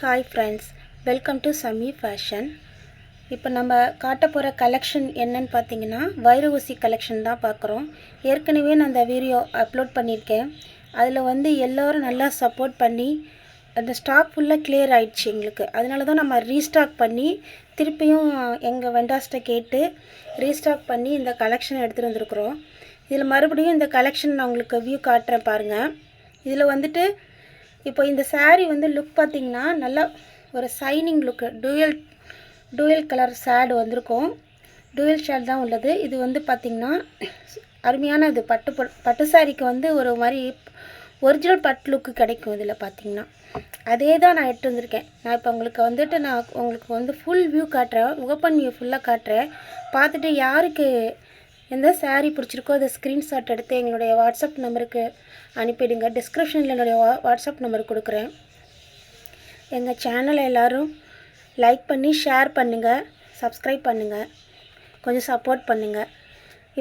Hi friends, welcome to Sammy fashion. இப்போ நம்ம காட்ட போகிற கலெக்ஷன் என்னன்னு பார்த்தீங்கன்னா வைர ஊசி கலெக்ஷன் தான் பார்க்குறோம். ஏற்கனவே நான் அந்த வீடியோ அப்லோட் பண்ணியிருக்கேன். அதில் எல்லோரும் நல்லா சப்போர்ட் பண்ணி அந்த ஸ்டாக் ஃபுல்லாக கிளியர் ஆகிடுச்சு எங்களுக்கு. அதனால தான் நம்ம ரீஸ்டாக் பண்ணி திருப்பியும் எங்கள் வெண்டாஸ்ட்டை கேட்டு ரீஸ்டாக் பண்ணி இந்த கலெக்ஷன் எடுத்துகிட்டு வந்திருக்குறோம். இதில் மறுபடியும் இந்த கலெக்ஷன் நான் உங்களுக்கு வியூ காட்டுறேன் பாருங்கள். இதில் இப்போ இந்த சாரீ லுக் பார்த்திங்கன்னா நல்லா ஒரு சைனிங் லுக்கு, டூயல் கலர் ஷேடு வந்திருக்கும். டூயல் ஷேட் தான் உள்ளது. இது பார்த்திங்கன்னா அருமையான இது பட்டு சாரிக்கு ஒரு மாதிரி ஒரிஜினல் பட்டு லுக்கு கிடைக்கும். இதில் பார்த்திங்கன்னா அதே தான் நான் எடுத்து வந்திருக்கேன். நான் இப்போ உங்களுக்கு நான் உங்களுக்கு ஃபுல் வியூ காட்டுறேன், ஓப்பன் வியூ ஃபுல்லாக காட்டுறேன். பார்த்துட்டு யாருக்கு எந்த சாரீ பிடிச்சிருக்கோ அதை ஸ்க்ரீன்ஷாட் எடுத்து எங்களுடைய வாட்ஸ்அப் நம்பருக்கு அனுப்பிடுங்க. டிஸ்கிரிப்ஷனில் என்னுடைய வாட்ஸ்அப் நம்பர் கொடுக்குறேன். எங்கள் சேனலை எல்லோரும் லைக் பண்ணி ஷேர் பண்ணுங்கள், சப்ஸ்கிரைப் பண்ணுங்கள், கொஞ்சம் சப்போர்ட் பண்ணுங்கள்.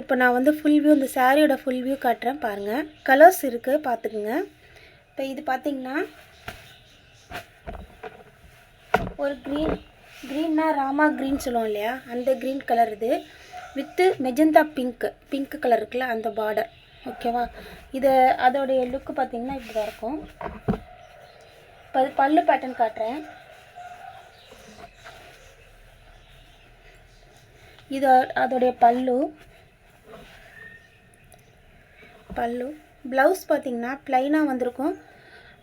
இப்போ நான் ஃபுல் வியூ இந்த சாரியோட ஃபுல் வியூ காட்டுறேன் பாருங்கள். கலர்ஸ் இருக்குது பார்த்துக்குங்க. இப்போ இது பார்த்திங்கன்னா ஒரு க்ரீன்னா ராமா க்ரீன் சொல்லுவோம் இல்லையா, அந்த க்ரீன் கலர் இது வித்து மெஜந்தா பிங்க் கலர் இருக்குல்ல, அந்த பார்டர். ஓகேவா? அதோடைய லுக்கு பார்த்திங்கன்னா இப்படி தான் இருக்கும். இப்போ அது பல்லு பேட்டர்ன் காட்டுறேன். இது அதோடைய பல்லு. ப்ளவுஸ் பார்த்திங்கன்னா ப்ளைனாக வந்திருக்கும்.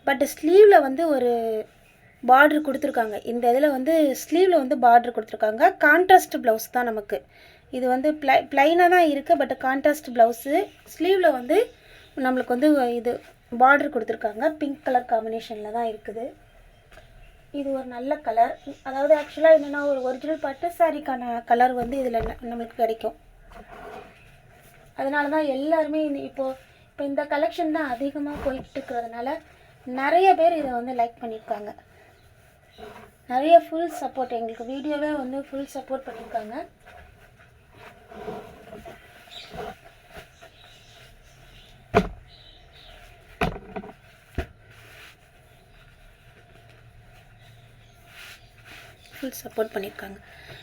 பட் ஸ்லீவில் ஒரு பார்டர் கொடுத்துருக்காங்க. இந்த இதில் ஸ்லீவில் பார்டர் கொடுத்துருக்காங்க. கான்ட்ராஸ்ட் ப்ளவுஸ் தான் நமக்கு. இது ப்ளைனாக தான் இருக்குது. But contrast blouse. ஸ்லீவில் நம்மளுக்கு இது பார்டர் கொடுத்துருக்காங்க. பிங்க் கலர் காம்பினேஷனில் தான் இருக்குது. இது ஒரு நல்ல கலர். அதாவது ஆக்சுவலாக என்னென்னா ஒரு ஒரிஜினல் பட்டு சாரிக்கான கலர் இதில் நம்மளுக்கு கிடைக்கும். அதனால தான் எல்லாருமே இப்போ இந்த கலெக்ஷன் தான் அதிகமாக போயிட்டு இருக்கிறதுனால நிறைய பேர் இதை லைக் பண்ணியிருக்காங்க. நிறைய ஃபுல் சப்போர்ட், எங்களுக்கு வீடியோவே ஃபுல் சப்போர்ட் பண்ணியிருக்காங்க. ஃபுல் சப்போர்ட் பண்ணியிருக்காங்க.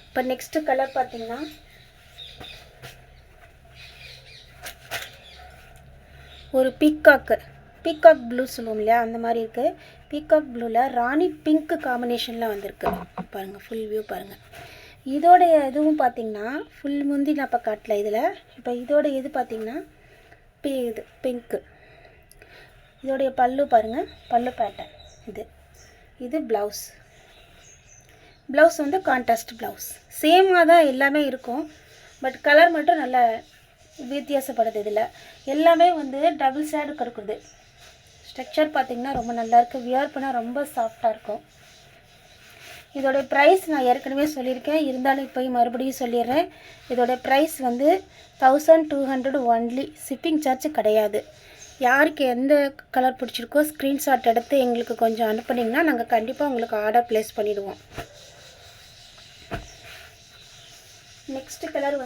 இப்போ நெக்ஸ்ட்டு கலர் பார்த்திங்கன்னா ஒரு பீகாக் ப்ளூ சொல்லுவோம் இல்லையா, அந்த மாதிரி இருக்குது. பீகாக் ப்ளூவில் ராணி பிங்க் காம்பினேஷனில் வந்திருக்கு பாருங்கள். ஃபுல் வியூ பாருங்கள். இதோடைய இதுவும் பார்த்திங்கன்னா ஃபுல் முந்தி நான் இப்போ காட்டல இதில். இப்போ இதோடைய இது பார்த்திங்கன்னா இது பிங்க்கு. இதோடைய பல்லு பாருங்கள், பல்லு பேட்டர்ன். இது ப்ளவுஸ் கான்ட்ராஸ்ட் ப்ளவுஸ். சேமாக தான் எல்லாமே இருக்கும். பட் கலர் மட்டும் நல்லா வித்தியாசப்படுது. இதில் எல்லாமே டபுள் ஷேடு கொடுக்குது. ஸ்ட்ரக்சர் பார்த்திங்கன்னா ரொம்ப நல்லாயிருக்கு. வியர் பண்ணால் ரொம்ப சாஃப்டாக இருக்கும். இதோடைய ப்ரைஸ் நான் ஏற்கனவே சொல்லியிருக்கேன், இருந்தாலும் இப்போ மறுபடியும் சொல்லிடுறேன். இதோடைய ப்ரைஸ் 1200 ஒன்லி. ஷிப்பிங் சார்ஜ் கிடையாது. யாருக்கு எந்த கலர் பிடிச்சிருக்கோ ஸ்க்ரீன்ஷாட் எடுத்து எங்களுக்கு கொஞ்சம் அனுப்புனீங்கன்னா நாங்கள் கண்டிப்பாக உங்களுக்கு ஆர்டர் ப்ளேஸ் பண்ணிவிடுவோம். நெக்ஸ்ட் கலர்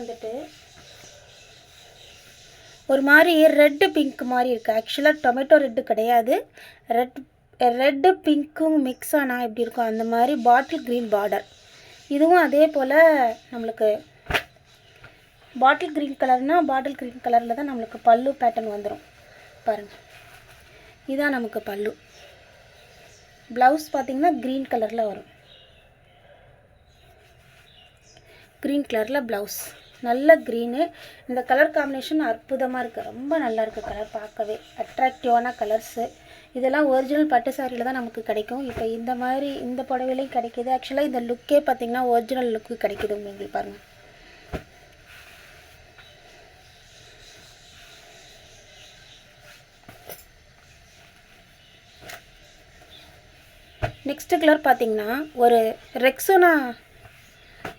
ஒரு மாதிரி ரெட்டு பிங்க் மாதிரி இருக்குது. ஆக்சுவலாக டொமேட்டோ ரெட்டு கிடையாது, ரெட்டு பிங்க்கும் மிக்ஸ் ஆனால் எப்படி இருக்கும் அந்த மாதிரி பாட்டில் க்ரீன் பார்டர். இதுவும் அதே போல் நம்மளுக்கு பாட்டில் க்ரீன் கலரில் தான் நம்மளுக்கு பல்லு பேட்டர்ன் வந்துடும் பாருங்கள். இதுதான் நமக்கு பல்லு. ப்ளவுஸ் பார்த்திங்கன்னா க்ரீன் கலரில் வரும். க்ரீன் கலரில் ப்ளவுஸ், நல்ல க்ரீனு. இந்த கலர் காம்பினேஷன் அற்புதமாக இருக்குது. ரொம்ப நல்லா இருக்குது கலர், பார்க்கவே அட்ராக்டிவான கலர்ஸு. இதெல்லாம் ஒரிஜினல் பட்டு சாரியில் தான் நமக்கு கிடைக்கும். இப்போ இந்த மாதிரி இந்த புடவையிலையும் கிடைக்கிது. ஆக்சுவலாக இந்த லுக்கே பார்த்திங்கன்னா ஒரிஜினல் லுக்கு கிடைக்கிது உங்களுக்கு பாருங்கள். நெக்ஸ்ட்டு கலர் பார்த்திங்கன்னா ஒரு ரெக்ஸோனா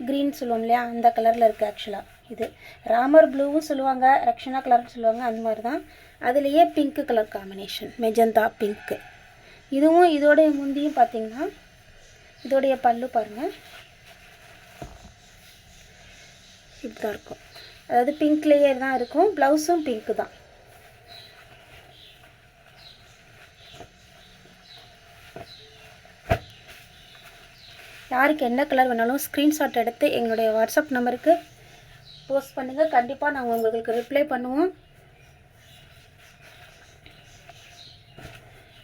க்ரீன் சொல்லுவோம் இல்லையா, அந்த கலரில் இருக்குது. ஆக்சுவலாக இது ராமர் ப்ளூவும் சொல்லுவாங்க, ரக்ஷனா கலர்னு சொல்லுவாங்க, அந்த மாதிரி தான். அதுலேயே pink colour combination, magenta pink. இதுவும் இதோடைய முந்தியும் பார்த்திங்கன்னா இதோடைய பல்லு பாருங்கள் இப்படி தான் இருக்கும். அதாவது பிங்க்லேயே தான் இருக்கும். ப்ளவுஸும் பிங்க்கு தான். யாருக்கு என்ன கலர் வேணாலும் ஸ்க்ரீன்ஷாட் எடுத்து எங்களுடைய வாட்ஸ்அப் நம்பருக்கு போஸ்ட் பண்ணுங்கள். கண்டிப்பாக நாங்கள் உங்களுக்கு ரிப்ளை பண்ணுவோம்.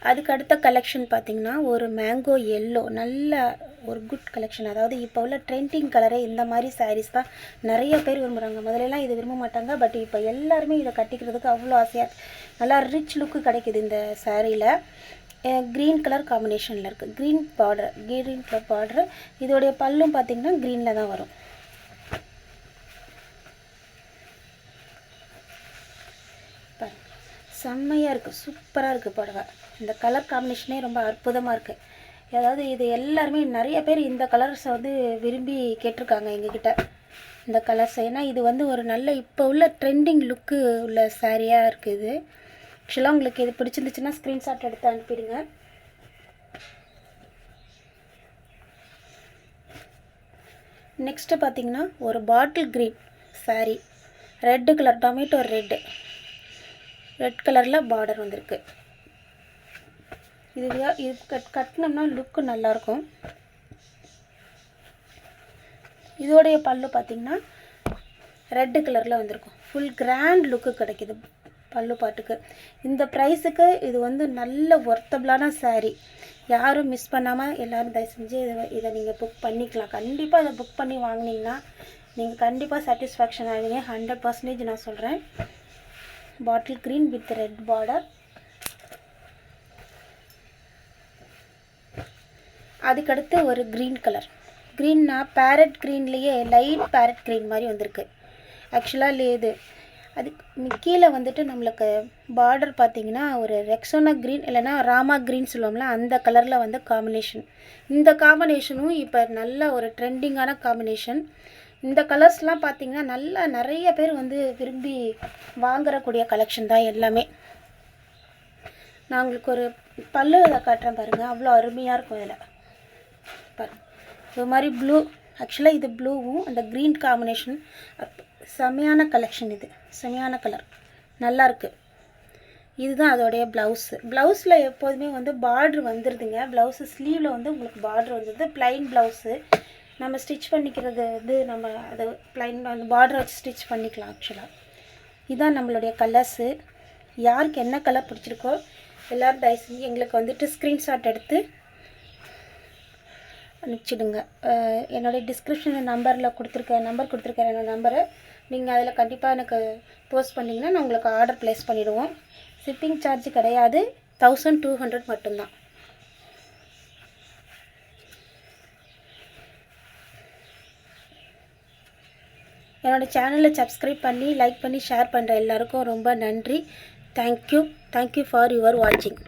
அதுக்கு அடுத்த கலெக்ஷன் பார்த்திங்கன்னா ஒரு மேங்கோ எல்லோ, நல்ல ஒரு குட் கலெக்ஷன். அதாவது இப்போ உள்ள ட்ரெண்டிங் கலரே இந்த மாதிரி சாரீஸ் தான் நிறைய பேர் விரும்புகிறாங்க. முதலெல்லாம் இது விரும்ப மாட்டாங்க, பட் இப்போ எல்லாருமே இதை கட்டிக்கிறதுக்கு அவ்வளோ ஆசையாக நல்லா ரிச் லுக்கு கிடைக்கிது இந்த சாரியில். க்ரீன் கலர் காம்பினேஷனில் இருக்குது, க்ரீன் கலர் பார்டர். இதோடைய பல்லும் பார்த்திங்கன்னா க்ரீனில் தான் வரும். செம்மையாக இருக்குது, சூப்பராக இருக்குது புடவை. இந்த கலர் காம்பினேஷனே ரொம்ப அற்புதமாக இருக்குது. அதாவது இது எல்லாருமே நிறைய பேர் இந்த கலர்ஸை வந்து விரும்பி கேட்டிருக்காங்க எங்ககிட்ட இந்த கலர்ஸ். ஏன்னா இது வந்து ஒரு நல்ல இப்போ உள்ள ட்ரெண்டிங் லுக்கு உள்ள சாரியாக இருக்குது. ஆக்சுவலாக உங்களுக்கு இது பிடிச்சிருந்துச்சுன்னா ஸ்க்ரீன்ஷாட் எடுத்து அனுப்பிடுங்க. நெக்ஸ்ட்டு பார்த்திங்கன்னா ஒரு bottle green sari, red colour, tomato red கலரில் பார்டர் வந்திருக்கு. இது கட்டினோம்னா லுக்கு நல்லாயிருக்கும். இதோடைய பல்லு பார்த்திங்கன்னா ரெட்டு கலரில் வந்திருக்கும். ஃபுல் கிராண்ட் லுக்கு கிடைக்கிது பல்லு பாட்டுக்கு. இந்த ப்ரைஸுக்கு இது வந்து நல்ல ஒர்த்தபிளான சாரீ. யாரும் மிஸ் பண்ணாமல் எல்லோரும் தயவு செஞ்சு இதை நீங்கள் புக் பண்ணிக்கலாம். கண்டிப்பாக இதை புக் பண்ணி வாங்கினீங்கன்னா நீங்கள் கண்டிப்பாக சாட்டிஸ்ஃபேக்ஷன் ஆகுவீங்க, 100% நான் சொல்கிறேன். Bottle green with red border. அதுக்கடுத்து ஒரு க்ரீன் கலர், க்ரீன்னா பேரட் க்ரீன்லேயே லைட் பேரட் க்ரீன் மாதிரி வந்திருக்கு. ஆக்சுவலாக இது அதுக்கு கீழே வந்துட்டு நம்மளுக்கு பார்டர் பார்த்திங்கன்னா ஒரு ரெக்ஸோனா க்ரீன் இல்லைனா ராமா க்ரீன் சொல்லுவோம்ல, அந்த கலரில் வந்து காம்பினேஷன். இந்த காம்பினேஷனும் இப்போ நல்ல ஒரு ட்ரெண்டிங்கான காம்பினேஷன். இந்த கலர்ஸ்லாம் பார்த்திங்கன்னா நல்லா நிறைய பேர் வந்து விரும்பி வாங்குறக்கூடிய கலெக்ஷன் தான் எல்லாமே. நான் உங்களுக்கு ஒரு பல்லு இதை காட்டுறேன் பாருங்கள், அவ்வளோ அருமையாக இருக்கும். இதில் இது மாதிரி ப்ளூ, ஆக்சுவலாக இது ப்ளூவும் அந்த க்ரீன் காம்பினேஷன் செமையான கலெக்ஷன். இது செமையான கலர், நல்லாயிருக்கு. இதுதான் அதோடைய ப்ளவுஸில் எப்போதுமே வந்து பார்ட்ரு வந்துடுதுங்க. ப்ளவுஸு ஸ்லீவில் வந்து உங்களுக்கு பார்ட்ரு வந்துடுது. ப்ளைன் ப்ளவுஸு நம்ம ஸ்டிச் பண்ணிக்கிறது வந்து நம்ம அதை ப்ளைன் அந்த பார்டரை வச்சு ஸ்டிச் பண்ணிக்கலாம். ஆக்சுவலாக இதுதான் நம்மளுடைய கலர்ஸு. யாருக்கு என்ன கலர் பிடிச்சிருக்கோ எல்லோரும் தயவு செஞ்சு எங்களுக்கு வந்துட்டு ஸ்க்ரீன்ஷாட் எடுத்து அனுப்பிச்சிடுங்க. என்னுடைய டிஸ்கிரிப்ஷன் நம்பர் கொடுத்துருக்கேன் என்னோடய நம்பரை. நீங்கள் அதில் கண்டிப்பாக எனக்கு போஸ்ட் பண்ணிங்கன்னா நான் உங்களுக்கு ஆர்டர் ப்ளேஸ் பண்ணிவிடுவோம். ஷிப்பிங் சார்ஜ் கிடையாது, 1200 மட்டும்தான். என்னோடய சேனலை சப்ஸ்கிரைப் பண்ணி லைக் பண்ணி ஷேர் பண்ணுற எல்லாருக்கும் ரொம்ப நன்றி. தேங்க்யூ ஃபார் யுவர் வாட்சிங்.